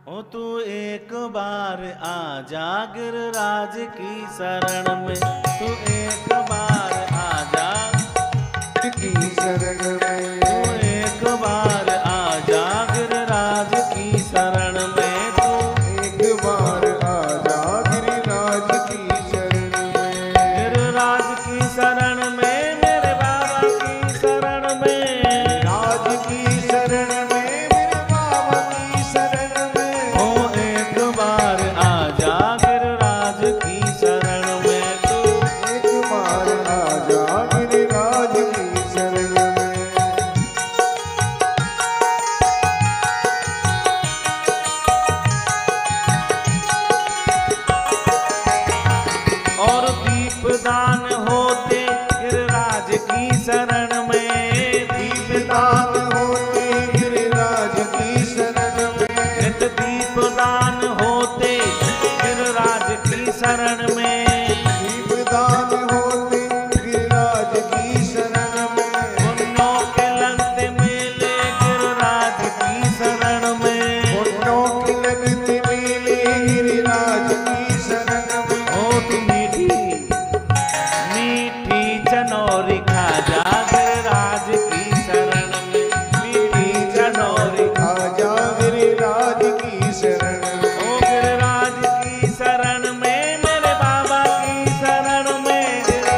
ओ तू एक बार आ जा गिरिराज की शरण में, तू एक बार आ जा की शरण में, तू एक बार आ जा गिरिराज की शरण में, तू एक बार आ जा गिरिराज की शरण में, गिरिराज की शरण में, मेरे बाबा की शरण में, राज की शरण में, मेरे बाबा की शरण में, ओ एक बार आ जा गिरिराज की शरण में, तू एक बार आ जा गिरिराज की शरण में। और दीपदान होते गिरिराज की शरण में, दीपदान होते गिरिराज की शरण में, नित दीपदान होते गिरिराज की शरण में, दीपदान होते गिरिराज की शरण में, पुण्यों के लगते मेले गिरिराज की शरण में, पुण्यों की लगती मेले गिरिराज की शरण में, ओ तू मीठी मीठी चनौरी खा जा गिरिराज की शरण में, मीठी चनौरी आजा गिरिराज की शरण में, ओ गिरिराज की शरण में, मेरे बाबा की शरण में,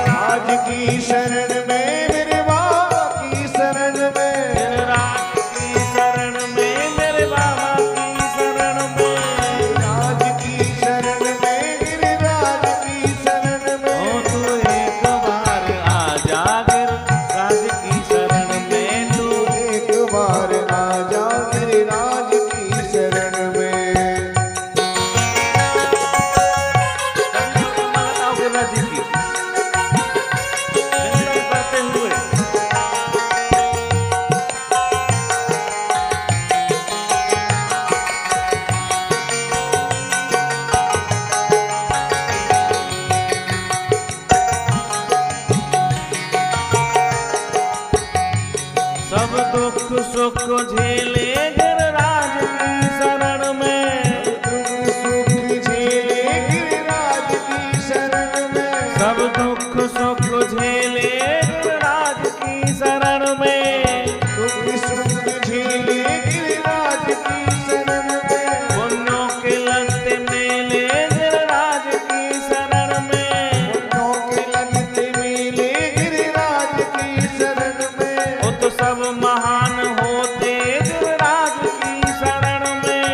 राज की शरण में, मेरे बाबा की शरण में, गिरिराज की शरण में, मेरे बाबा की शरण में, राज की शरण में, गिरिराज की शरण में, ओ तू एक बार आ जा गिरिराज की शरण में, तू एक बार आजा गिरिराज की शरण में। गिरिराज की चिंतन करते हुए सब दुख सुख झेले गिरिराज की शरण में, दुख सुख झेले गिरिराज की शरण में, सब दुख सुख झेले गिरिराज की शरण में, दुख सुख झेले गिरिराज की शरण में, पुण्यों के लगते मेले गिरिराज की शरण में, पुण्यों के लगते मेले गिरिराज की शरण में, वो तो सब महान होते गिरिराज की शरण में,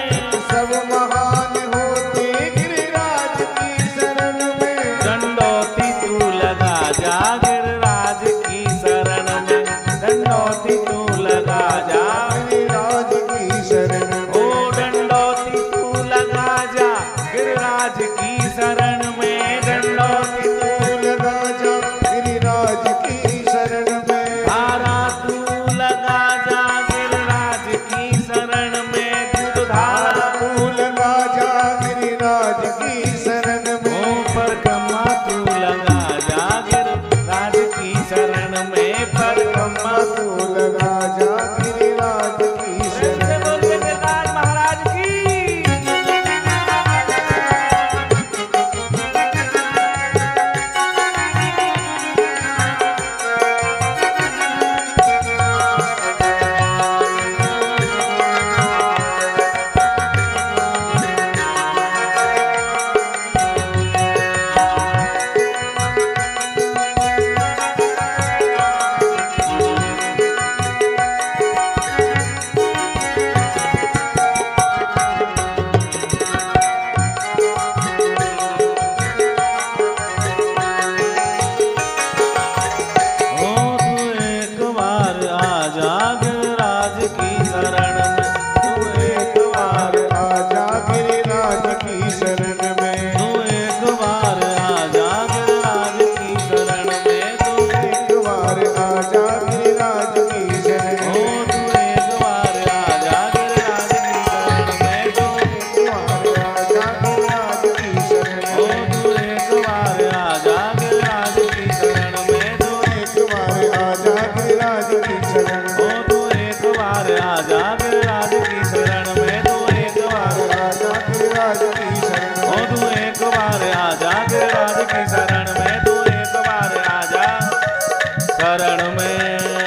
सब महान होते गिरिराज की शरण में, दंडौती तू लगा जा गिरिराज की शरण में, दंडौती तू लगा जा, गिरिराज की शरण में, ओ दंडौती तू लगा जा गिरिराज की शरण में, दंडौती तू लगा जा गिरिराज की शरण में, धारा तू लगा जा गिरिराज की शरण में, दूध धारा तू लगा जा गिरिराज की शरण में, ओ परिक्रमा तू लगा जा गिरिराज की शरण में, परिक्रमा तू लगा जा गिरिराज की शरण से बोलते गिरिराज महाराज की। ओ तू एक बार आ जा गिरिराज की शरण में, तू एक बार आजा गिरिराज की शरण में, तू एक बार आ जा गिरिराज की शरण में, तू एक बार आजा गिरिराज की शरण ओ में, तू एक बार आ जा गिरिराज की शरण में, तू एक बार आजा गिरिराज की शरण ओ में, तू एक बार आ जा गिरिराज की शरण में, तू एक बार आजा गिरिराज की शरण में, ओ तू एक बार आ जा गिरिराज की शरण में, तू एक बार आजा बार आ जा गिरिराज की शरण